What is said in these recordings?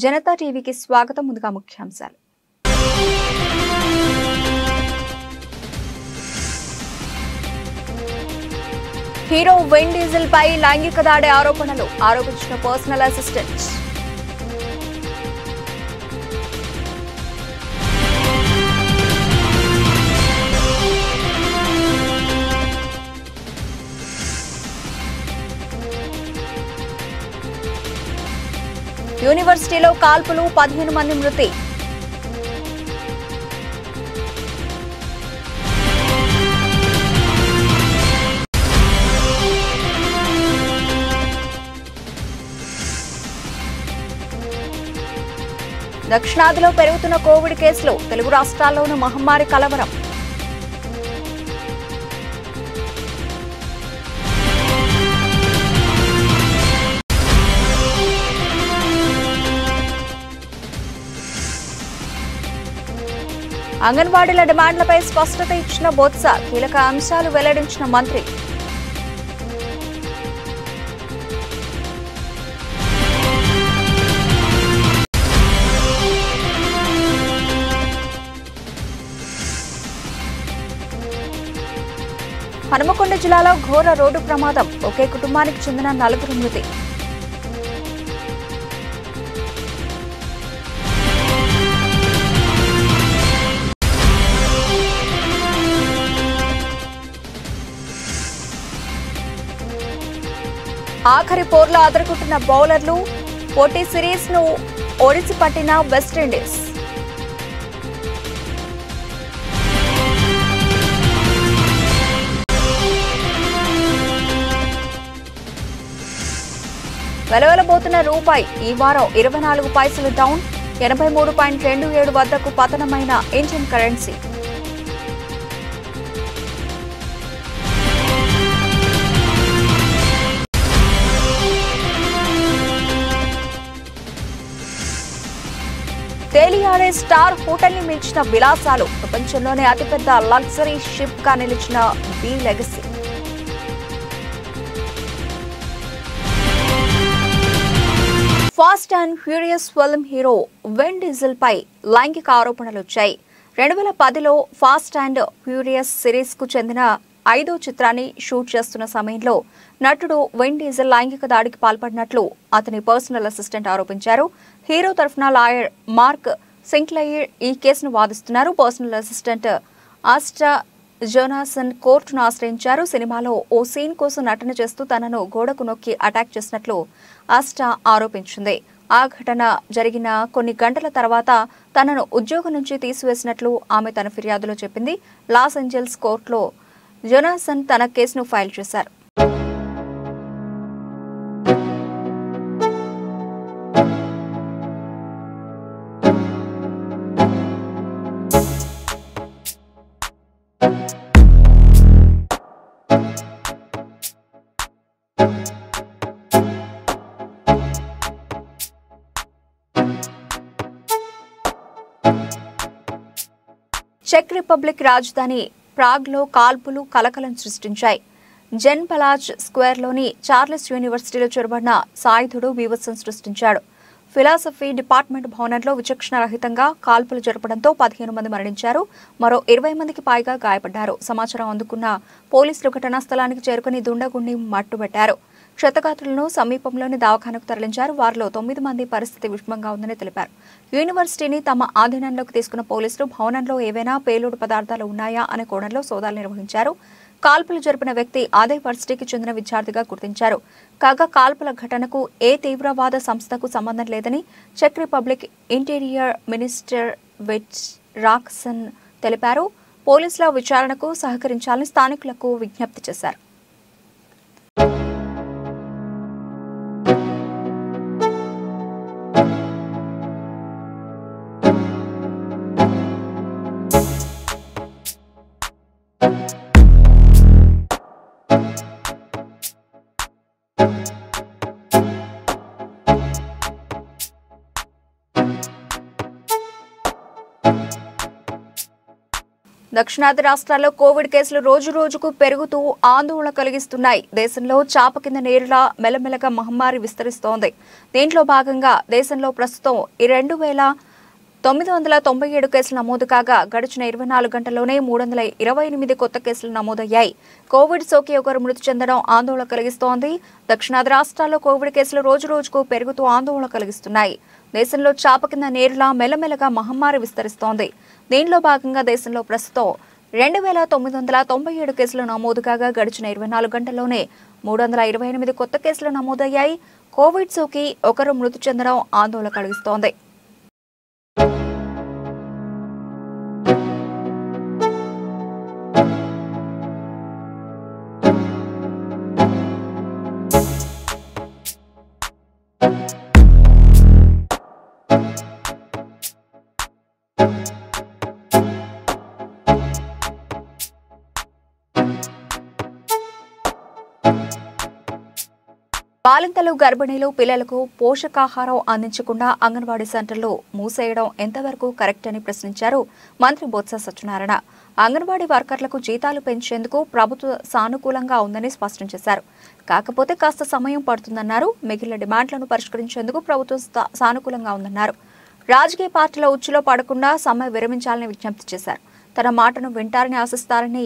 జనతా టీవీకి స్వాగతం. ముందుగా ముఖ్యాంశాలు. హీరో విన్ డీజిల్ పై లైంగిక దాడి ఆరోపించిన పర్సనల్ అసిస్టెంట్. యూనివర్సిటీలో కాల్పులు, 15 మంది మృతి. దక్షిణాదిలో పెరుగుతున్న కోవిడ్ కేసులు, తెలుగు రాష్ట్రాల్లోనూ మహమ్మారి కలవరం. అంగన్వాడీల డిమాండ్లపై స్పష్టత ఇచ్చిన బొత్స, కీలక అంశాలు వెల్లడించిన మంత్రి. హనుమకొండ జిల్లాలో ఘోర రోడ్డు ప్రమాదం, ఒకే కుటుంబానికి చెందిన 4 మృతి. ఆఖరి పోర్లో అదరగొట్టిన బౌలర్లు, పోటీ సిరీస్ ను ఒడిసి పట్టిన వెస్టిండీస్. వెలవెలబోతున్న రూపాయి ఈ వారం 24 పైసలు డౌన్, 83.27 వద్దకు పతనమైన ఇండియన్ కరెన్సీ. తేలియాడే స్టార్ హోటల్ ని మించిన విలాసాలు, ప్రపంచంలోనే అతిపెద్ద లగ్జరీ షిప్ గా నిలిచిన B legacy. Fast and Furious film hero Vin Diesel పై లైంగిక ఆరోపణలు వచ్చాయి. 2010లో ఫాస్ట్ అండ్ ఫ్యూరియస్ సిరీస్ కు చెందిన 5వ చిత్రాన్ని షూట్ చేస్తున్న సమయంలో నటుడు విన్ డీజిల్ లైంగిక దాడికి పాల్పడినట్లు అతని పర్సనల్ అసిస్టెంట్ ఆరోపించారు. హీరో తరఫున లాయర్ మార్క్ సింక్లెయిర్ ఈ కేసును వాదిస్తున్నారు. పర్సనల్ అసిస్టెంట్ ఆస్టా జోనాసన్ కోర్టును ఆశ్రయించారు. సినిమాలో ఓ సీన్ కోసం నటన చేస్తూ తనను గోడకు నొక్కి అటాక్ చేసినట్లు ఆస్టా ఆరోపించింది. ఆ ఘటన జరిగిన కొన్ని గంటల తర్వాత తనను ఉద్యోగం నుంచి తీసివేసినట్లు ఆమె తన ఫిర్యాదులో చెప్పింది. లాస్ ఏంజల్స్ కోర్టులో జోనాసన్ తన కేసును ఫైల్ చేశారు. చెక్ రిపబ్లిక్ రాజధాని ప్రాగ్లో కాల్పులు కలకలం సృష్టించాయి. జెన్ పలాజ్ స్క్వేర్లోని చార్లెస్ యూనివర్సిటీలో చొరబడిన సాయుధుడు బీభత్సం సృష్టించాడు. ఫిలాసఫీ డిపార్ట్మెంట్ భవనంలో విచక్షణ రహితంగా కాల్పులు జరపడంతో 15 మంది మరణించారు. మరో 20 మందికి పైగా గాయపడ్డారు. సమాచారం అందుకున్న పోలీసులు ఘటనా స్థలానికి చేరుకుని దుండగుండి మట్టుబెట్టారు. క్షతగాత్రులను సమీపంలోని దవాఖానకు తరలించారు. వారిలో 9 మంది పరిస్థితి విషమంగా ఉందని తెలిపారు. యూనివర్సిటీని తమ ఆధీనంలోకి తీసుకున్న పోలీసులు భవనంలో ఏవైనా పేలుడు పదార్థాలు ఉన్నాయా అనే కోణంలో సోదాలు నిర్వహించారు. కాల్పులు జరిపిన వ్యక్తి అదే వర్సిటీకి చెందిన విద్యార్థిగా గుర్తించారు. కాగా కాల్పుల ఘటనకు ఏ తీవ్రవాద సంస్థకు సంబంధం లేదని చెక్ Republic interior minister Vit Rakusan తెలిపారు. పోలీసుల విచారణకు సహకరించాలని స్థానికులకు విజ్ఞప్తి చేశారు. దక్షిణాది రాష్ట్రాల్లో కోవిడ్ కేసులు రోజు రోజుకు పెరుగుతూ ఆందోళన కలిగిస్తున్నాయి. దేశంలో చాప కింద నీరులా మెల్లమెల్లగా మహమ్మారి విస్తరిస్తోంది. దీంట్లో భాగంగా దేశంలో ప్రస్తుతం 2,997 కేసులు నమోదు కాగా గడిచిన 24 గంటల్లోనే 328 కొత్త కేసులు నమోదయ్యాయి. కోవిడ్ సోకి ఒకరు మృతి చెందడం ఆందోళన కలిగిస్తోంది. దక్షిణాది రాష్ట్రాల్లో కోవిడ్ కేసులు రోజు రోజుకు పెరుగుతూ ఆందోళన కలిగిస్తున్నాయి. దేశంలో చాప కింద నీరులా మెల్లమెల్లగా మహమ్మారి విస్తరిస్తోంది. దీనిలో భాగంగా దేశంలో ప్రస్తుతం 2,997 కేసులు నమోదు కాగా గడిచిన 24 గంటల్లోనే 328 కొత్త కేసులు నమోదయ్యాయి. కోవిడ్ సోకి ఒకరు మృతి చెందడం ఆందోళన కలిగిస్తోంది. బాలింతలు, గర్భిణీలు, పిల్లలకు పోషకాహారం అందించకుండా అంగన్వాడీ సెంటర్లు మూసేయడం ఎంతవరకు కరెక్ట్ అని ప్రశ్నించారు మంత్రి బొత్స సత్యనారాయణ. అంగన్వాడీ వర్కర్లకు జీతాలు పెంచేందుకు ప్రభుత్వం సానుకూలంగా ఉందని స్పష్టం చేశారు. కాకపోతే కాస్త సమయం పడుతుందన్నారు. మిగిలిన డిమాండ్లను పరిష్కరించేందుకు ప్రభుత్వం సానుకూలంగా ఉందన్నారు. రాజకీయ పార్టీల ఉచ్చులో పడకుండా సమ్మె విరమించాలని విజ్ఞప్తి చేశారు. తన మాటను వింటారని ఆశిస్తారని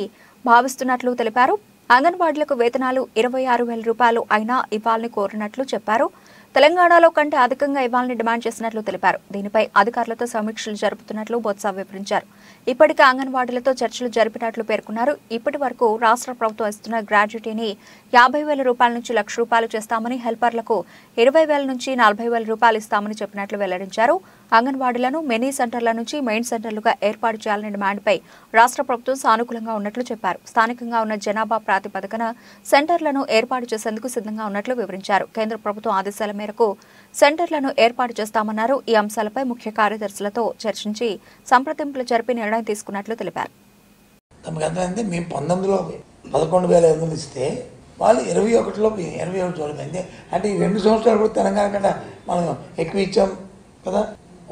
భావిస్తున్నట్లు తెలిపారు. అంగన్వాడీలకు వేతనాలు 26,000 రూపాయలు అయినా ఇవ్వాలని కోరినట్లు చెప్పారు. తెలంగాణలో కంటే అధికంగా ఇవ్వాలని డిమాండ్ చేసినట్లు తెలిపారు. దీనిపై అధికారులతో సమీక్షలు జరుపుతున్నట్లు బొత్స వివరించారు. ఇప్పటికే అంగన్వాడీలతో చర్చలు జరిపినట్లు పేర్కొన్నారు. ఇప్పటి వరకు రాష్ట్ర ప్రభుత్వం ఇస్తున్న గ్రాడ్యుటీని 50,000 రూపాయల నుంచి ₹1,00,000 చేస్తామని, హెల్పర్లకు 20,000 నుంచి 40,000 రూపాయలు ఇస్తామని చెప్పినట్లు వెల్లడించారు. అంగన్వాడీలను మినీ సెంటర్ల నుంచి మెయిన్ సెంటర్లుగా ఏర్పాటు చేయాలనే డిమాండ్పై రాష్ట్ర ప్రభుత్వం సానుకూలంగా ఉన్నట్లు చెప్పారు. స్థానికంగా ఉన్న జనాభా ప్రాతిపదికన సెంటర్లను ఏర్పాటు చేసేందుకు సిద్ధంగా ఉన్నట్లు వివరించారు. కేంద్ర ప్రభుత్వం ఆదేశాల మేరకు సెంటర్లను ఏర్పాటు చేస్తామన్నారు. ఈ అంశాలపై ముఖ్య కార్యదర్శులతో చర్చించి సంప్రదింపులు జరిపి నిర్ణయం తీసుకున్నట్లు తెలిపారు. తమకు అర్థమైంది. మేము 19లో 11,500 ఇస్తే వాళ్ళు 21లో 21 చూడమైంది. అంటే ఈ 2 సంవత్సరాలు కూడా తెలంగాణ కంటే మనం ఎక్కువ ఇచ్చాం కదా.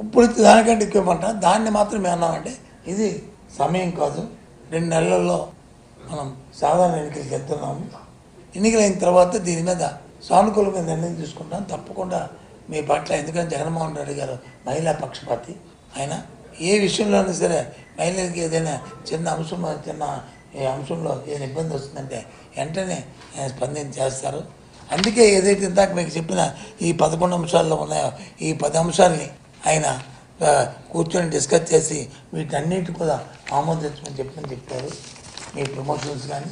ఇప్పుడు దానికంటే ఎక్కువ ఇవ్వమంటాం. దాన్ని మాత్రం ఏమన్నామంటే ఇది సమయం కాదు, 2 నెలల్లో మనం సాధారణ ఎన్నికలకు వెళ్తున్నాము. ఎన్నికలైన తర్వాత దీని మీద సానుకూలమైన నిర్ణయం తీసుకుంటాం తప్పకుండా మీ పట్ల. ఎందుకంటే జగన్మోహన్ రెడ్డి గారు మహిళా పక్షపాతి. ఆయన ఏ విషయంలోనూ సరే మహిళలకి ఏదైనా చిన్న అంశంలో ఏదైనా ఇబ్బంది వస్తుందంటే వెంటనే స్పందన చేస్తారు. అందుకే ఏదైతే ఇందాక మీకు చెప్పిన ఈ 11 అంశాల్లో ఉన్నాయో ఈ 10 అంశాలని ఆయన కూర్చొని డిస్కస్ చేసి వీటన్నిటి కూడా ఆమోదించమని చెప్పారు. మీ ప్రమోషన్స్ కానీ,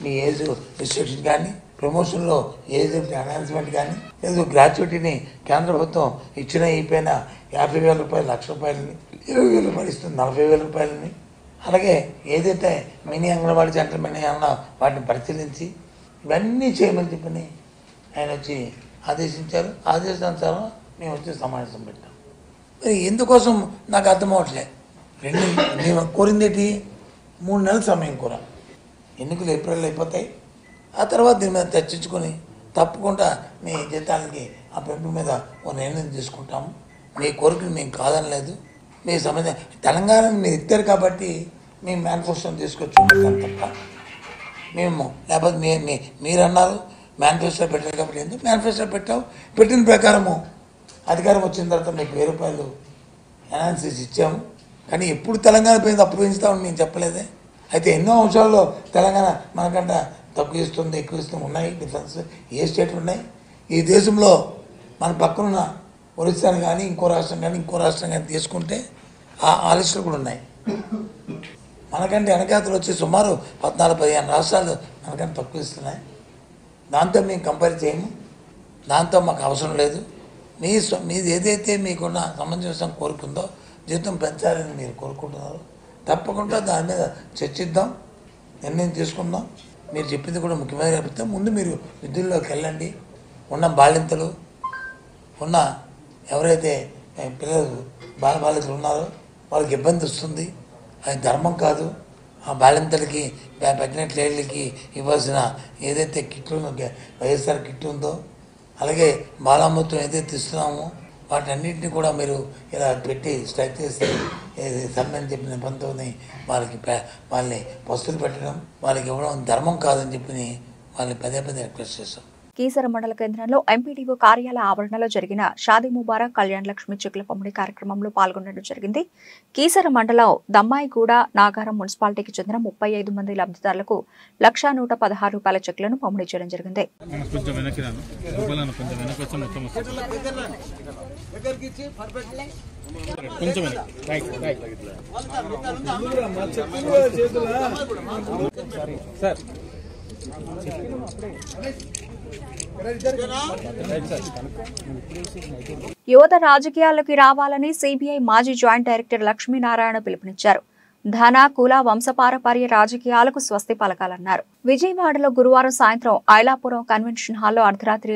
మీ ఏజ్ రిస్ట్రిక్షన్ కానీ, ప్రమోషన్లో ఏజ్ అనౌన్స్మెంట్ కానీ, లేదు గ్రాట్యుటీని కేంద్ర ప్రభుత్వం ఇచ్చిన అయిపోయినా 50,000 రూపాయలు, ₹1,00,000, 20,000 రూపాయలు ఇస్తుంది, 40,000 రూపాయలని. అలాగే ఏదైతే మినీ అంగన్వాడీ సెంటర్ మినీ అన్న వాటిని పరిశీలించి ఇవన్నీ చేయమని చెప్పని ఆయన వచ్చి ఆదేశించారు. ఆదేశానుసారం మేము వచ్చి సమావేశం పెట్టాం. మరి ఎందుకోసం నాకు అర్థం అవ్వట్లే. మేము కోరింది ఏంటి? 3 నెలల సమయం కోరా. ఎన్నికలు ఏప్రిల్ అయిపోతాయి. ఆ తర్వాత దీని మీద చర్చించుకొని తప్పకుండా మీ జీతాలకి ఆ పెంపు మీద ఓ నిర్ణయం తీసుకుంటాము. మీ కోరికను మేము కాదనలేదు. మీ సమస్య తెలంగాణను మీరు ఇచ్చారు కాబట్టి మేము మేనిఫెస్టోని తీసుకొచ్చుకుంటాం తప్ప మేము లేకపోతే మీరు అన్నారు మేనిఫెస్టో పెట్టారు కాబట్టి ఎందుకు మేనిఫెస్టో పెట్టిన ప్రకారము అధికారం వచ్చిన తర్వాత మీకు 1,000 రూపాయలు ఎనాలిసిస్ ఇచ్చాము. కానీ ఎప్పుడు తెలంగాణ పోయింది అప్పుడు పెంచుతామని నేను చెప్పలేదే. అయితే ఎన్నో అంశాల్లో తెలంగాణ మనకంటే తక్కువ ఇస్తుంది, ఎక్కువ ఇస్తుంది ఉన్నాయి డిఫరెన్స్. ఏ స్టేట్ ఉన్నాయి ఈ దేశంలో? మన పక్కనున్న ఒరిస్సాని కానీ ఇంకో రాష్ట్రం కానీ తీసుకుంటే ఆ లిస్టులు కూడా ఉన్నాయి. మనకంటే వెనకాతలు వచ్చి సుమారు 14-15 రాష్ట్రాలు మనకంటే తక్కువ ఇస్తున్నాయి. దాంతో మేము కంపేర్ చేయము. దాంతో మాకు అవసరం లేదు. మీది ఏదైతే మీకున్న సమంజసం కోరుకుందో జీతం పెంచాలని మీరు కోరుకుంటున్నారు, తప్పకుండా దాని మీద చర్చిద్దాం, నిర్ణయం తీసుకుందాం. మీరు చెప్పింది కూడా ముఖ్యమైన చెప్తే ముందు మీరు విధుల్లోకి వెళ్ళండి. ఉన్న బాలింతలు ఉన్న ఎవరైతే పిల్లలు బాలింతలు ఉన్నారో వాళ్ళకి ఇబ్బంది వస్తుంది. అది ధర్మం కాదు. ఆ బాలింతలకి ప్రెగ్నెంట్ లేడీలకి ఇవ్వాల్సిన ఏదైతే కిట్లు వైఎస్ఆర్ కిట్ ఉందో, అలాగే బాలామృతం ఏదైతే ఇస్తున్నామో వాటన్నింటినీ కూడా మీరు ఇలా పెట్టి స్ట్రైక్ చేసి సమ్మె అని చెప్పిన పంతోని వాళ్ళని పస్తులు పెట్టడం వాళ్ళకి ఇవ్వడం ధర్మం కాదని చెప్పి వాళ్ళని పదే రిక్వెస్ట్ చేస్తాం. కీసర మండల కేంద్రంలో ఎంపీడీఓ కార్యాలయ ఆవరణలో జరిగిన షాదీ ముబారక్ కళ్యాణ్ లక్ష్మి చెక్కుల పంపిణీ కార్యక్రమంలో పాల్గొనడం జరిగింది. కీసర మండలం దమ్మాయిగూడ నాగారం మున్సిపాలిటీకి చెందిన 35 మంది లబ్ధిదారులకు 1,116 రూపాయల చెక్కులను పంపిణీ చేయడం జరిగింది. యువత రాజకీయాల్లోకి రావాలని సిబిఐ మాజీ జాయింట్ డైరెక్టర్ లక్ష్మీనారాయణ పిలుపునిచ్చారు. ధన కుల వంశపారపర్య రాజకీయాలకు స్వస్తి పలకాలన్నారు. విజయవాడలో గురువారం సాయంత్రం ఐలాపురం కన్వెన్షన్ హాల్లో అర్ధరాత్రి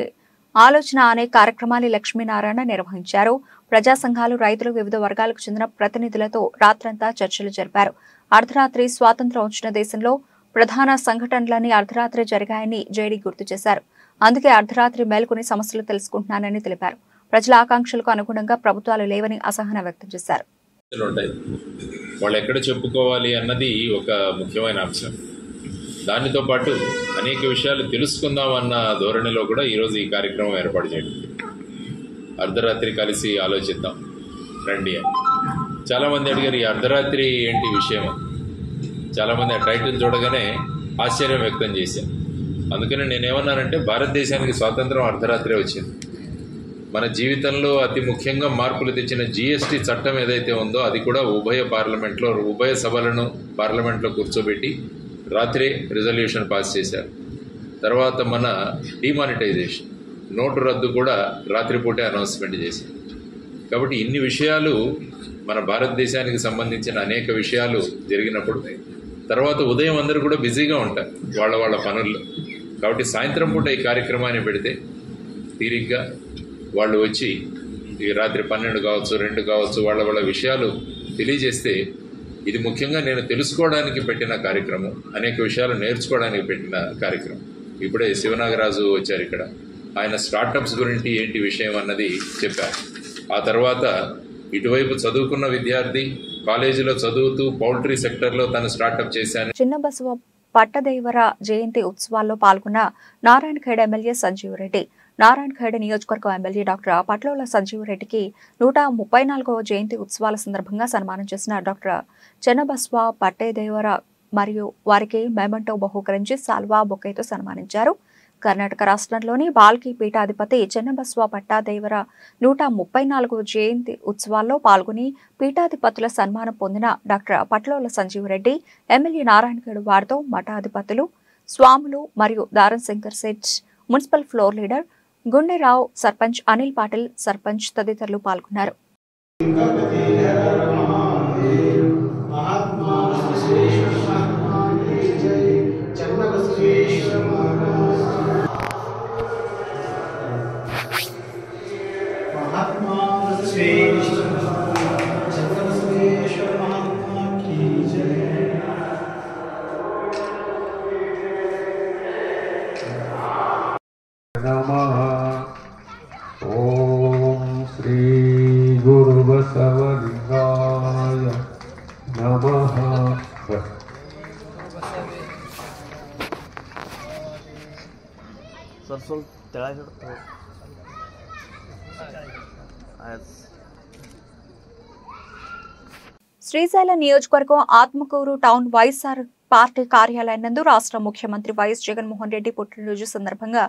ఆలోచన అనే కార్యక్రమాన్ని లక్ష్మీనారాయణ నిర్వహించారు. ప్రజా సంఘాలు, రైతులు, వివిధ వర్గాలకు చెందిన ప్రతినిధులతో రాత్రంతా చర్చలు జరిపారు. అర్ధరాత్రి స్వాతంత్ర్యం వచ్చిన దేశంలో ప్రధాన సంఘటనలన్నీ అర్ధరాత్రి జరిగాయని జేడీ గుర్తు చేశారు. అందుకే అర్ధరాత్రి మేల్కొని సమస్యలు తెలుసుకుంటున్నానని తెలిపారు. ప్రజల ఆకాంక్షలకు అనుగుణంగా ప్రభుత్వాలు లేవని అసహనం వ్యక్తం చేశారు. వాళ్ళు ఎక్కడ చెప్పుకోవాలి అన్నది ఒక ముఖ్యమైన అంశం. దానితో పాటు అనేక విషయాలు తెలుసుకుందాం అన్న ధోరణిలో కూడా ఈరోజు ఈ కార్యక్రమం ఏర్పాటు చేయడం. అర్ధరాత్రి కలిసి ఆలోచిద్దాం రండి అని చాలామంది అడిగారు. ఈ అర్ధరాత్రి ఏంటి విషయం? చాలామంది ఆ టైటిల్ చూడగానే ఆశ్చర్యం వ్యక్తం చేశారు. అందుకని నేనేమన్నానంటే, భారతదేశానికి స్వాతంత్రం అర్ధరాత్రే వచ్చింది. మన జీవితంలో అతి ముఖ్యంగా మార్పులు తెచ్చిన జిఎస్టీ చట్టం ఏదైతే ఉందో అది కూడా ఉభయ సభలను పార్లమెంట్లో కూర్చోబెట్టి రాత్రే రిజల్యూషన్ పాస్ చేశారు. తర్వాత మన డిమానిటైజేషన్, నోటు రద్దు కూడా రాత్రిపూటే అనౌన్స్మెంట్ చేశారు. కాబట్టి ఇన్ని విషయాలు మన భారతదేశానికి సంబంధించిన అనేక విషయాలు జరిగినప్పుడు తర్వాత ఉదయం అందరూ కూడా బిజీగా ఉంటారు వాళ్ళ పనుల్లో. కాబట్టి సాయంత్రం పూట ఈ కార్యక్రమాన్ని పెడితే తీరిగ్గా వాళ్ళు వచ్చి ఈ రాత్రి 12 కావచ్చు 2 కావచ్చు వాళ్ళ విషయాలు తెలియజేస్తే, ఇది ముఖ్యంగా నేను తెలుసుకోవడానికి పెట్టిన కార్యక్రమం, అనేక విషయాలు నేర్చుకోవడానికి పెట్టిన కార్యక్రమం. ఇప్పుడే శివనాగరాజు వచ్చారు ఇక్కడ, ఆయన స్టార్టప్స్ గురించి ఏంటి విషయం అన్నది చెప్పారు. ఆ తర్వాత ఇటువైపు చదువుకున్న విద్యార్థి కాలేజీలో చదువుతూ పౌల్ట్రీ సెక్టర్లో తను స్టార్టప్ చేశాను. చిన్నబసవ పట్టదేవర జయంతి ఉత్సవాల్లో పాల్గొన్న నారాయణఖేడ్ ఎమ్మెల్యే సంజీవ్ రెడ్డి. నారాయణఖేడ్ నియోజకవర్గం ఎమ్మెల్యే డాక్టర్ పట్లోల సంజీవ్ రెడ్డికి 134వ జయంతి ఉత్సవాల సందర్భంగా సన్మానం చేసిన డాక్టర్ చిన్నబసవ పట్టేదేవర మరియు వారికి మెమెంటో బహూకరించి సాల్వా బొకేతో సన్మానించారు. కర్ణాటక రాష్ట్రంలోని బాల్కి పీఠాధిపతి చెన్నబసవ పట్టాదేవర 134వ జయంతి ఉత్సవాల్లో పాల్గొని పీఠాధిపతుల సన్మానం పొందిన డాక్టర్ పట్లోల సంజీవ్ రెడ్డి ఎమ్మెల్యే నారాయణఖేడ్ వారితో మఠాధిపతులు, స్వాములు మరియు దారం Shankar set municipal floor leader Gunderao, sarpanch Anil Patil, sarpanch తదితరులు పాల్గొన్నారు. ఓం శ్రీ గురు బసవలింగాయ నమః. శ్రీశైలం నియోజకవర్గం ఆత్మకూరు టౌన్ వైఎస్ఆర్ పార్టీ కార్యాలయం నందు రాష్ట్ర ముఖ్యమంత్రి వైఎస్ జగన్మోహన్ రెడ్డి పుట్టినరోజు సందర్భంగా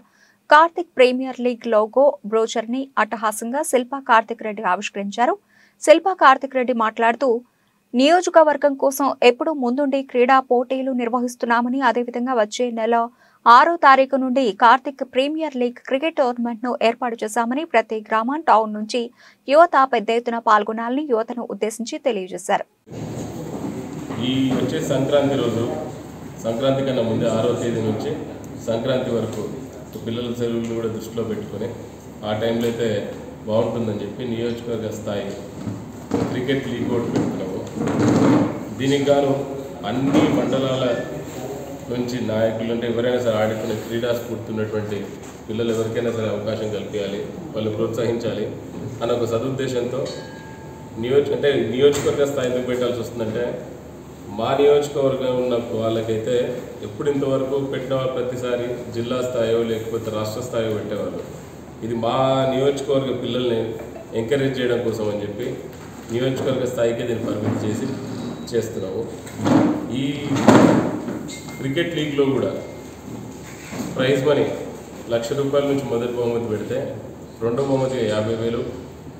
Karthik Premier League logo brochure ని అట్టహాసంగా శిల్పా కార్తిక్ రెడ్డి ఆవిష్కరించారు. శిల్పా కార్తిక్ రెడ్డి మాట్లాడుతూ, నియోజకవర్గం కోసం ఎప్పుడూ ముందుండి క్రీడా పోటీలు నిర్వహిస్తున్నామని, అదేవిధంగా వచ్చే నెల 6వ తారీఖు నుండి Karthik Premier League cricket tournament ను ఏర్పాటు చేశామని, ప్రతి గ్రామం టౌన్ నుంచి యువత పెద్ద ఎత్తున పాల్గొనాలని యువతను ఉద్దేశించి తెలియజేశారు. ఈ వచ్చే సంక్రాంతి రోజు, సంక్రాంతి కన్నా ముందే 6వ తేదీ నుంచి సంక్రాంతి వరకు పిల్లల సెలవులు కూడా దృష్టిలో పెట్టుకొని ఆ టైంలో అయితే బాగుంటుందని చెప్పి నియోజకవర్గ స్థాయి క్రికెట్ లీగ్ కూడా పెడుతున్నాము. దీనికి గాను అన్ని మండలాల నుంచి నాయకులు అంటే ఎవరైనా సరే ఆడుకునే క్రీడా స్ఫూర్తి ఉన్నటువంటి పిల్లలు ఎవరికైనా సరే అవకాశం కల్పించాలి, వాళ్ళు ప్రోత్సహించాలి. అనే ఒక సదుద్దేశంతో నియోజకవర్గ స్థాయి ఎందుకు పెట్టాల్సి వస్తుందంటే మా నియోజకవర్గం ఉన్న వాళ్ళకైతే ఎప్పుడు ఇంతవరకు పెట్టిన ప్రతిసారి జిల్లా స్థాయో లేకపోతే రాష్ట్ర స్థాయో పెట్టేవాళ్ళు. ఇది మా నియోజకవర్గ పిల్లల్ని ఎంకరేజ్ చేయడం కోసం అని చెప్పి నియోజకవర్గ స్థాయికే దీన్ని పరిమితి చేస్తున్నాము. ఈ క్రికెట్ లీగ్లో కూడా ప్రైజ్ మనీ ₹1,00,000 నుంచి మొదటి బహుమతి పెడితే రెండో బహుమతిగా 50,000,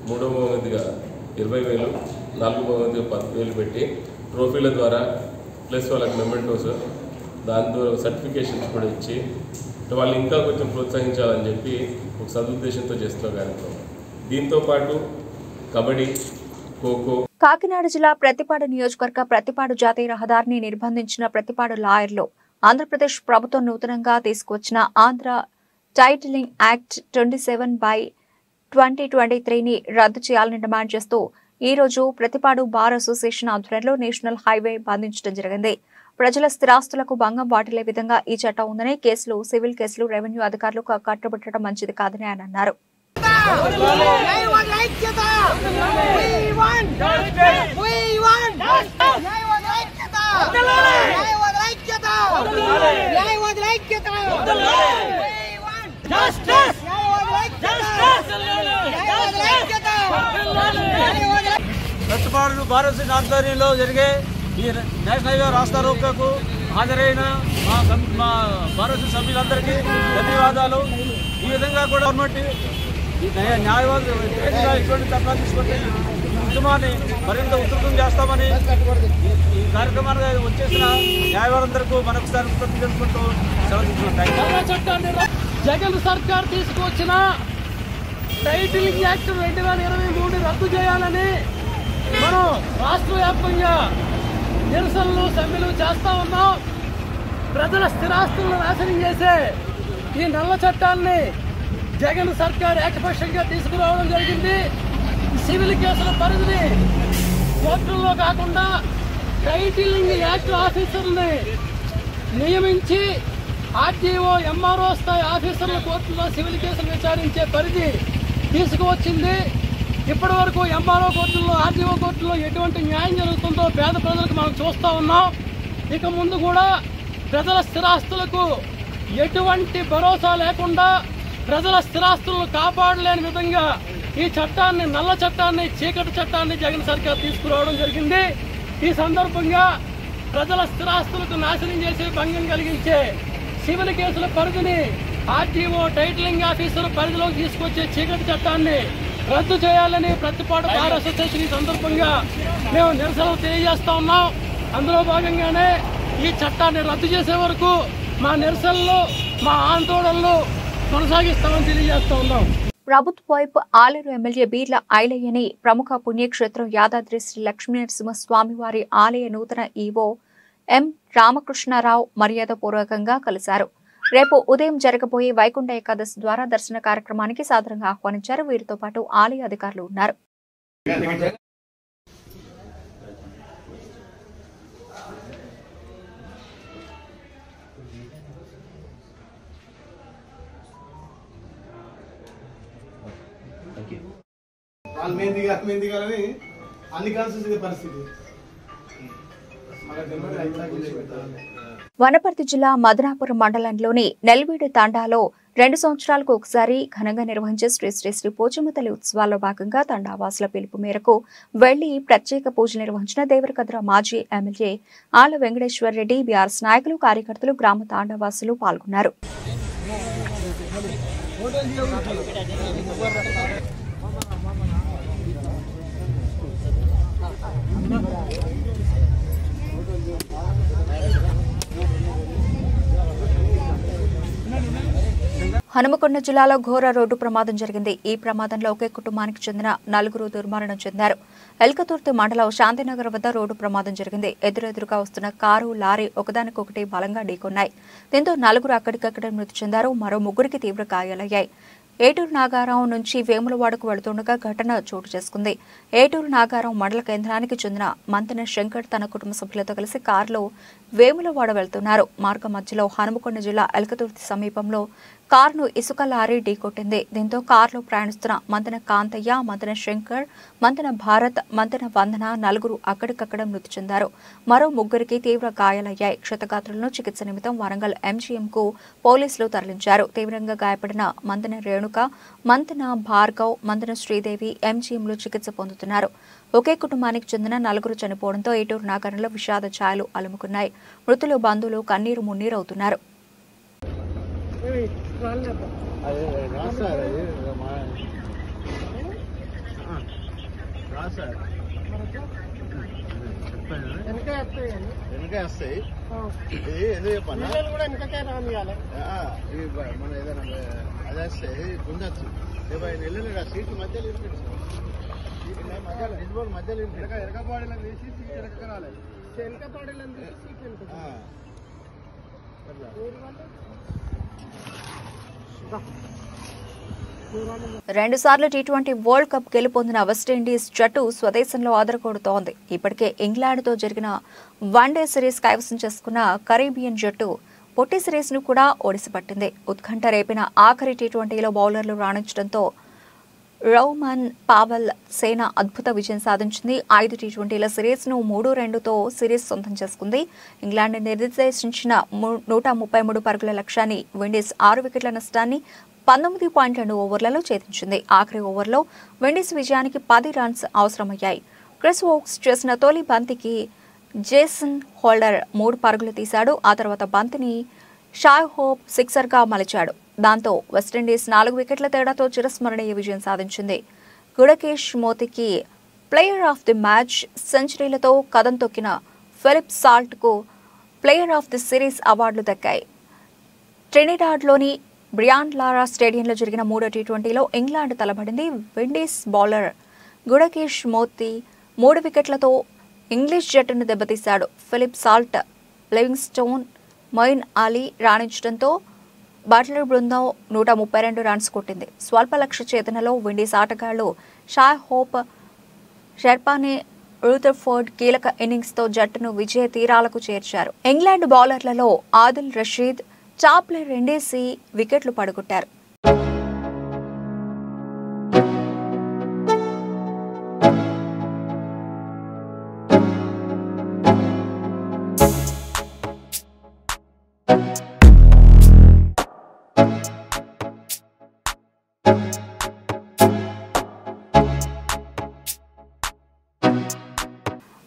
మూడో బహుమతిగా 20,000, నాలుగో బహుమతిగా 10,000 పెట్టి ట్రోఫీల ద్వారా ప్లస్ వాళ్ళకి మెమెంటోస్ దాని ద్వారా సర్టిఫికేషన్స్ కూడా ఇచ్చి వాళ్ళు ఇంకా కొంచెం ప్రోత్సహించాలని చెప్పి ఒక సదుద్దేశంతో చేస్తున్న కార్యక్రమం. దీంతోపాటు కబడ్డీ, ఖోఖో. కాకినాడ జిల్లా ప్రతిపాడు నియోజకవర్గ ప్రతిపాడు జాతీయ రహదారిని నిర్బంధించిన ప్రతిపాడు లాయర్లు ఆంధ్రప్రదేశ్ ప్రభుత్వం నూతనంగా తీసుకువచ్చిన ఆంధ్ర టైటిలింగ్ యాక్ట్ 27/2023ని రద్దు చేయాలని డిమాండ్ చేస్తూ ఈ రోజు ప్రతిపాడు బార్ అసోసియేషన్ ఆధ్వర్యంలో నేషనల్ హైవే బంధించడం జరిగింది. ప్రజల స్థిరాస్తులకు భంగం వాటిల్లే విధంగా ఈ చట్టం ఉందని, కేసులు, సివిల్ కేసులు రెవెన్యూ అధికారులకు కట్టబెట్టడం మంచిది కాదని ఆయన అన్నారు. ప్రతిపాడు భారత ఆధ్వర్యంలో జరిగే ఈ నేషనల్ హైవే రాస్తా రోకోకు హాజరైన మా భారత సభ్యులందరికీ ధన్యవాదాలు. ఈ విధంగా కూడా గవర్నమెంట్ న్యాయవాదులు వ్యతిరేకంగా ఇటువంటి చట్టాలు తీసుకుంటే ఈ ఉద్యమాన్ని మరింత ఉధృతం చేస్తామని ఈ కార్యక్రమానికి వచ్చేసిన న్యాయవాదులందరికీ మరొకసారి కృతజ్ఞతలు తెలుపుకుంటూ సెలవు. జగన్ సర్కార్ తీసుకువచ్చిన టైటిలింగ్ యాక్ట్ 2023 రద్దు చేయాలని మనం రాష్ట్ర వ్యాప్తంగా నిరసనలు, సమ్మెలు చేస్తా ఉన్నాం. ప్రజల స్థిరాస్తులను నాశనం చేసే ఈ నల్ల చట్టాన్ని జగన్ సర్కార్ ఏకపక్షంగా తీసుకురావడం జరిగింది. సివిల్ కేసుల పరిధిని కోర్టుల్లో కాకుండా టైటిలింగ్ యాక్ట్ ఆఫీసర్ని నియమించి ఆర్టీఓ, ఎంఆర్ఓ స్థాయి ఆఫీసర్ల కోర్టులో సివిల్ కేసులు విచారించే పరిధి తీసుకువచ్చింది. ఇప్పటి వరకు ఎంఆర్ఓ కోర్టుల్లో, ఆర్టీఓ కోర్టుల్లో ఎటువంటి న్యాయం జరుగుతుందో పేద ప్రజలకు మనం చూస్తూ ఉన్నాం. ఇక ముందు కూడా ప్రజల స్థిరాస్తులకు ఎటువంటి భరోసా లేకుండా ప్రజల స్థిరాస్తులను కాపాడలేని విధంగా ఈ చట్టాన్ని, నల్ల చట్టాన్ని, చీకటి చట్టాన్ని జగన్ సర్కార్ తీసుకురావడం జరిగింది. ఈ సందర్భంగా ప్రజల స్థిరాస్తులకు నాశనం చేసే, భంగం కలిగించే సివిల్ కేసుల పరిధిని ఆర్టీఓ, టైటిలింగ్ ఆఫీసర్ పరిధిలోకి తీసుకొచ్చే చీకటి చట్టాన్ని రద్దు చేయాలని ప్రతిపాడు బార్ అసోసియేషన్ ఈ సందర్భంగా మేము నిరసనలు తెలియజేస్తా ఉన్నాం. అందులో భాగంగానే ఈ చట్టాన్ని రద్దు చేసే వరకు మా నిరసనలు, మా ఆందోళనలు కొనసాగిస్తామని తెలియజేస్తా ఉన్నాం. ప్రభుత్వ వైపు ఆలేరు ఎమ్మెల్యే బీర్ల ఐలయ్యని ప్రముఖ పుణ్యక్షేత్రం యాదాద్రి శ్రీ లక్ష్మీనరసింహస్వామివారి ఆలయ నూతన ఈవో ఎం రామకృష్ణారావు మర్యాదపూర్వకంగా కలిశారు. రేపు ఉదయం జరగబోయే వైకుంఠ ఏకాదశి ద్వారా దర్శన కార్యక్రమానికి సాదరంగా ఆహ్వానించారు. వీరితో పాటు ఆలయ అధికారులు ఉన్నారు. అన్ని పరిస్థితి. వనపర్తి జిల్లా మదనాపురం మండలంలోని నెల్వీడు తాండాలో 2 సంవత్సరాలకు ఒకసారి ఘనంగా నిర్వహించే శ్రీ శ్రీ శ్రీ పోచమ్మ తల్లి ఉత్సవాల్లో భాగంగా తండావాసుల పిలుపు మేరకు వెళ్లి ప్రత్యేక పూజలు నిర్వహించిన దేవరకద్ర మాజీ ఎమ్మెల్యే ఆళ్ల వెంకటేశ్వర రెడ్డి, బీఆర్ఎస్ నాయకులు, కార్యకర్తలు, గ్రామ తాండావాసులు పాల్గొన్నారు. హనుమకొండ జిల్లాలో ఘోర రోడ్డు ప్రమాదం జరిగింది. ఈ ప్రమాదంలో ఒకే కుటుంబానికి చెందిన 4 దుర్మరణం చెందారు. ఎల్కతుర్తి మండలం శాంతినగర్ వద్ద రోడ్డు ప్రమాదం జరిగింది. ఎదురెదురుగా వస్తున్న కారు, లారీ ఒకదానికొకటి బలంగా ఢీకొన్నాయి. దీంతో 4 అక్కడికక్కడే మృతి చెందారు. మరో 3కి తీవ్ర గాయాలయ్యాయి. ఏటూరు నాగారం నుంచి వేములవాడకు వెళుతుండగా ఘటన చోటు చేసుకుంది. ఏటూరు నాగారం మండల కేంద్రానికి చెందిన మంతెన శంకర్ తన కుటుంబ సభ్యులతో కలిసి కారులో వేములవాడ వెళ్తున్నారు. మార్గం మధ్యలో హనుమకొండ జిల్లా ఎలకతుర్తి సమీపంలో కారును ఇసుక లారీ ఢీకొట్టింది. దీంతో కారులో ప్రయాణిస్తున్న మంతెన కాంతయ్య, మంతెన శంకర్, మంతెన భారత్, మంతెన వందన నలుగురు అక్కడికక్కడ మృతి చెందారు. మరో ముగ్గురికి తీవ్ర గాయాలయ్యాయి. క్షతగాత్రులను చికిత్స నిమిత్తం వరంగల్ ఎంజీఎంకు పోలీసులు తరలించారు. తీవ్రంగా గాయపడిన మంతెన రేణుక, మంతెన భార్గవ్, మంతెన శ్రీదేవి ఎంజీఎంలో చికిత్స పొందుతున్నారు. ఒకే కుటుంబానికి చెందిన నలుగురు చనిపోవడంతో ఏటూరు నాగారంలో విషాద ఛాయలు అలుముకున్నాయి. మృతులు బంధువులు కన్నీరు మున్నీరవుతున్నారు. వెనకే వస్తాయి. ఇది ఎందుకు చెప్పన్నా కూడా వెనకకే రానియాలి. మన ఏదైనా అది వస్తే గుంజచ్చు. 50 నెలలు సీట్లు మధ్యలో మధ్యలో ఎరకపాడీలను తీసి సీట్ వెనక రాలేదు. వెనకపాడీలను తీసి సీట్ వెనుక. రెండుసార్లు టీ20 వరల్డ్ కప్ గెలుపొందిన వెస్టిండీస్ జట్టు స్వదేశంలో ఆదరగొడుతోంది. ఇప్పటికే ఇంగ్లాండ్తో జరిగిన వన్డే సిరీస్ కైవసం చేసుకున్న కరీబియన్ జట్టు పొట్టి సిరీస్ను కూడా ఓడిసిపట్టింది. ఉత్కంఠ రేపిన ఆఖరి టీ20లో బౌలర్లు రాణించడంతో రౌమన్ పావెల్ సేన అద్భుత విజయం సాధించింది. 5 టీ20ల సిరీస్ను 3-2తో సిరీస్ సొంతం చేసుకుంది. ఇంగ్లాండ్ నిర్దేశించిన 133 పరుగుల లక్ష్యాన్ని విండీస్ 6 వికెట్ల నష్టాన్ని 19.2 ఓవర్లలో ఛేదించింది. ఆఖరి ఓవర్లో విండీస్ విజయానికి 10 రన్స్ అవసరమయ్యాయి. క్రిస్ వోక్స్ చేసిన తొలి బంతికి జేసన్ హోల్డర్ 3 పరుగులు తీశాడు. ఆ తర్వాత బంతిని షాయ్ హోప్ సిక్సర్గా మలిచాడు. దాంతో వెస్టిండీస్ 4 వికెట్ల తేడాతో చిరస్మరణీయ విజయం సాధించింది. గుడకేష్ మోతీకి ప్లేయర్ ఆఫ్ ది మ్యాచ్ సెంచరీలతో కదం తొక్కిన ఫిలిప్ సాల్ట్కు ప్లేయర్ ఆఫ్ ది సిరీస్ అవార్డులు దక్కాయి. ట్రినిడాడ్లోని బ్రియాన్ లారా స్టేడియంలో జరిగిన 3వ టీ20లో ఇంగ్లాండ్ తలబడింది. విండీస్ బౌలర్ గుడకేష్ మోతీ 3 వికెట్లతో ఇంగ్లీష్ జట్టును దెబ్బతీశాడు. Philip Salt, Livingstone, Moeen Ali రాణించడంతో బట్లర్ బృందం 132 రన్స్ కొట్టింది. స్వల్ప లక్ష్య ఛేదనలో విండీస్ ఆటగాళ్లు షాయ్ హోప్, షెర్పానే రూథర్ఫోర్డ్ కీలక ఇన్నింగ్స్తో జట్టును విజయ తీరాలకు చేర్చారు. ఇంగ్లాండ్ బౌలర్లలో ఆదిల్ రషీద్, చాప్లర్ రెండేసి వికెట్లు పడగొట్టారు.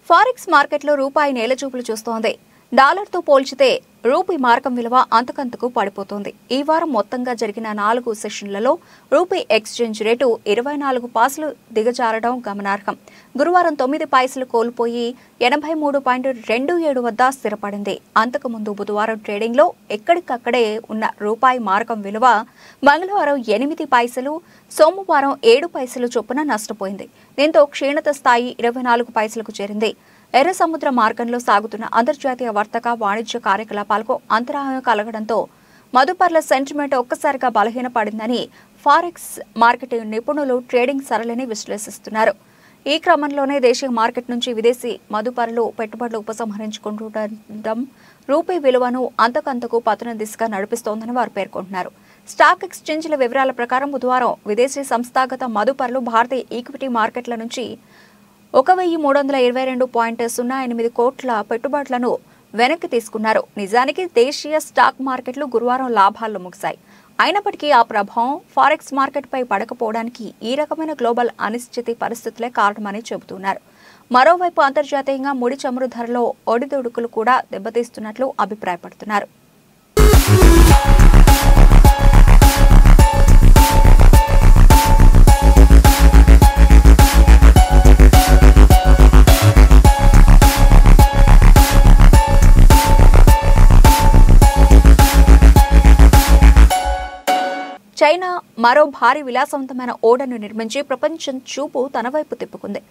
ఫారెక్స్ మార్కెట్లో రూపాయి నేలచూపులు చూస్తోంది. డాలర్తో పోల్చితే రూపీ మారకం విలువ అంతకంతకు పడిపోతోంది. ఈ వారం మొత్తంగా జరిగిన 4 సెషన్లలో రూపీ ఎక్స్చేంజ్ రేటు 24 పైసలు దిగజారడం గమనార్హం. గురువారం 9 పైసలు కోల్పోయి 83.27 వద్ద స్థిరపడింది. అంతకుముందు బుధవారం ట్రేడింగ్లో ఎక్కడికక్కడే ఉన్న రూపాయి మారకం విలువ మంగళవారం 8 పైసలు, సోమవారం 7 పైసలు చొప్పున నష్టపోయింది. దీంతో క్షీణత స్థాయి 24 పైసలకు చేరింది. ఎర్ర సముద్ర మార్గంలో సాగుతున్న అంతర్జాతీయ వర్తక వాణిజ్య కార్యకలాపాలకు అంతరాయం కలగడంతో మదుపర్ల సెంటిమెంట్ ఒక్కసారిగా బలహీనపడిందని ఫారెక్స్ మార్కెట్ నిపుణులు ట్రేడింగ్ సరళిని విశ్లేషిస్తున్నారు. ఈ క్రమంలోనే దేశీయ మార్కెట్ నుంచి విదేశీ మదుపర్లు పెట్టుబడులు ఉపసంహరించుకుంటుండటం రూపీ విలువను అంతకంతకు పతన దిశగా నడిపిస్తోందని వారు పేర్కొంటున్నారు. స్టాక్ ఎక్స్చేంజ్ల వివరాల ప్రకారం బుధవారం విదేశీ సంస్థాగత మదుపర్లు భారతీయ ఈక్విటీ మార్కెట్ల నుంచి 1322.08 కోట్ల పెట్టుబడులను వెనక్కి తీసుకున్నారు. నిజానికి దేశీయ స్టాక్ మార్కెట్లు గురువారం లాభాల్లో ముగిశాయి. అయినప్పటికీ ఆ ప్రభావం ఫారెక్స్ మార్కెట్పై పడకపోవడానికి ఈ రకమైన గ్లోబల్ అనిశ్చితి పరిస్థితులే కారణమని చెబుతున్నారు. మరోవైపు అంతర్జాతీయంగా ముడి చమురు ధరలో ఒడిదుడుకులు కూడా దెబ్బతీస్తున్నట్లు అభిప్రాయపడుతున్నారు. చైనా మరో భారీ విలాసవంతమైన ఓడను నిర్మించి ప్రపంచం చూపు తన వైపు తిప్పుకుంది.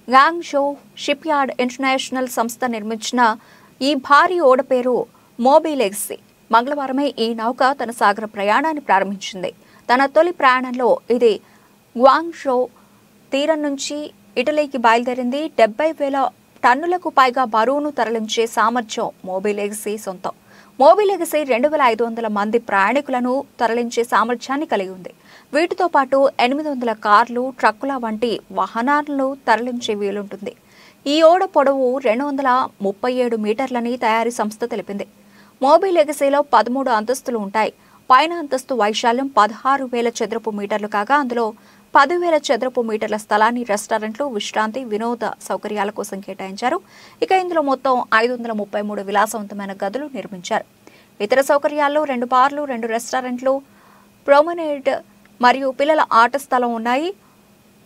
గాంగ్జో షిప్ యార్డ్ ఇంటర్నేషనల్ సంస్థ నిర్మించిన ఈ భారీ ఓడ పేరు మోబీ లెగసీ. మంగళవారమే ఈ నౌక తన సాగర ప్రయాణాన్ని ప్రారంభించింది. తన తొలి ప్రయాణంలో ఇది గ్వాంగ్జో తీరం నుంచి ఇటలీకి బయలుదేరింది. 70,000 టన్నులకు పైగా బరువును తరలించే సామర్థ్యం మోబీ లెగసీ సొంతం. మోబీ లెగసీ 2,500 మంది ప్రయాణికులను తరలించే సామర్థ్యాన్ని కలిగి ఉంది. వీటితో పాటు 800 కార్లు, ట్రక్కుల వంటి వాహనాలను తరలించే వీలుంటుంది. ఈ ఓడ పొడవు 237 మీటర్లని తయారీ సంస్థ తెలిపింది. మోబీ లెగసీలో 13 అంతస్తులు ఉంటాయి. పైన అంతస్తు వైశాల్యం 16,000 చదరపు మీటర్లు కాగా అందులో 10,000 చదరపు మీటర్ల స్థలాన్ని రెస్టారెంట్లు, విశ్రాంతి, వినోద సౌకర్యాల కోసం కేటాయించారు. ఇక ఇందులో మొత్తం 533 విలాసవంతమైన గదులు నిర్మించారు. ఇతర సౌకర్యాల్లో 2 బార్లు, 2 రెస్టారెంట్లు, ప్రొమెనేడ్ మరియు పిల్లల ఆట స్థలం ఉన్నాయి.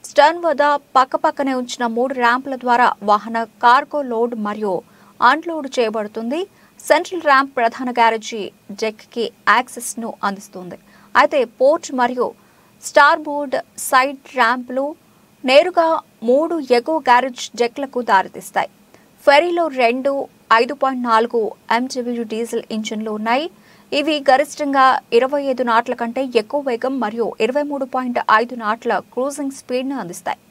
స్టర్న్ వద్ద పక్కపక్కనే ఉంచిన 3 ర్యాంపుల ద్వారా వాహన కార్గో లోడ్ మరియు అన్లోడ్ చేయబడుతుంది. సెంట్రల్ ర్యాంప్ ప్రధాన గ్యారేజీ డెక్ కి యాక్సెస్ ను అందిస్తుంది. అయితే పోర్ట్ మరియు స్టార్బోర్డ్ సైడ్ ర్యాంపులు నేరుగా 3 ఎగువ గ్యారేజ్ డెక్లకు దారితీస్తాయి. ఫెరీలో 2 5.4 MTBU డీజిల్ ఇంజిన్లు ఉన్నాయి. ఇవి గరిష్టంగా 25 నాట్ల కంటే ఎక్కువ వేగం మరియు 23.5 నాట్ల క్రూజింగ్ స్పీడ్ను అందిస్తాయి.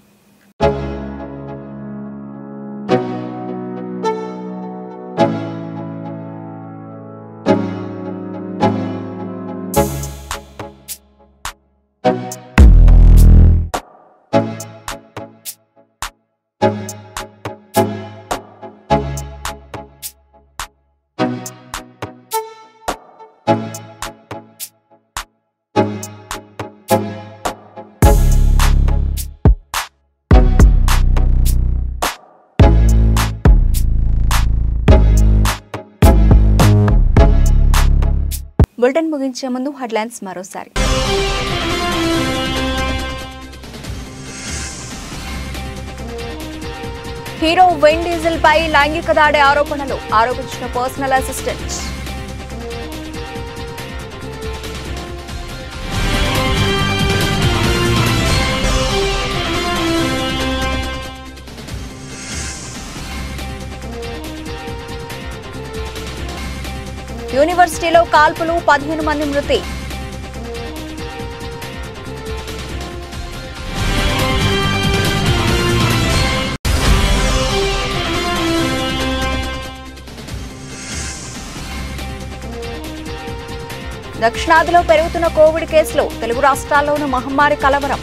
బులెటిన్ ముగించే ముందు హెడ్లైన్స్ మరోసారి. హీరో విన్ డీజిల్ పై లైంగిక దాడి ఆరోపణలు ఆరోపించిన పర్సనల్ అసిస్టెంట్. యూనివర్సిటీలో కాల్పులు 15 మంది మృతి. దక్షిణాదిలో పెరుగుతున్న కోవిడ్ కేసులు, తెలుగు రాష్ట్రాల్లోనూ మహమ్మారి కలవరం.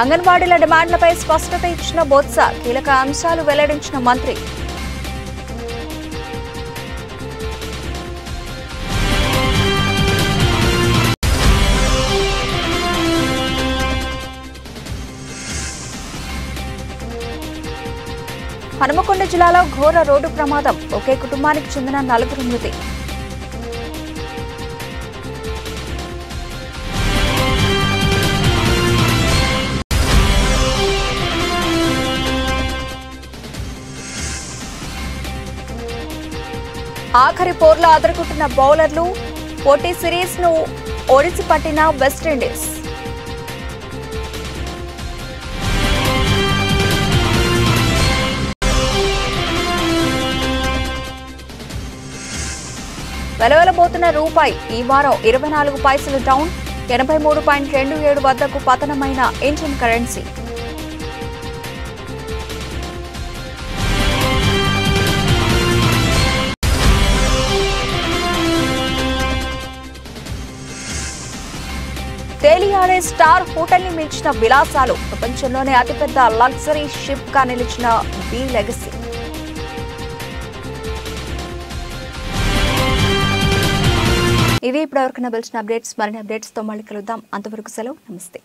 అంగన్వాడీల డిమాండ్లపై స్పష్టత ఇచ్చిన బొత్స, కీలక అంశాలు వెల్లడించిన మంత్రి. హనుమకొండ జిల్లాలో ఘోర రోడ్డు ప్రమాదం, ఒకే కుటుంబానికి చెందిన 4 మృతి. ఆఖరి పోర్లో అదరగొట్టిన బౌలర్లు, పోటీ సిరీస్ ను ఒడిసి పట్టిన వెస్టిండీస్. వెలవెలబోతున్న రూపాయి ఈ వారం 24 పైసలు డౌన్, 83.27 వద్దకు పతనమైన ఇండియన్ కరెన్సీ. తేలియాడే స్టార్ హోటల్ ని మించిన విలాసాలు, ప్రపంచంలోనే అతిపెద్ద లగ్జరీ షిప్ గా నిలిచిన బీ లెగసీ. ఇవి ఇప్పటివరకు నిలిచిన అప్డేట్స్. మరిన్ని అప్డేట్స్ తో మళ్ళీ కలుద్దాం. అంతవరకు సెలవు, నమస్తే.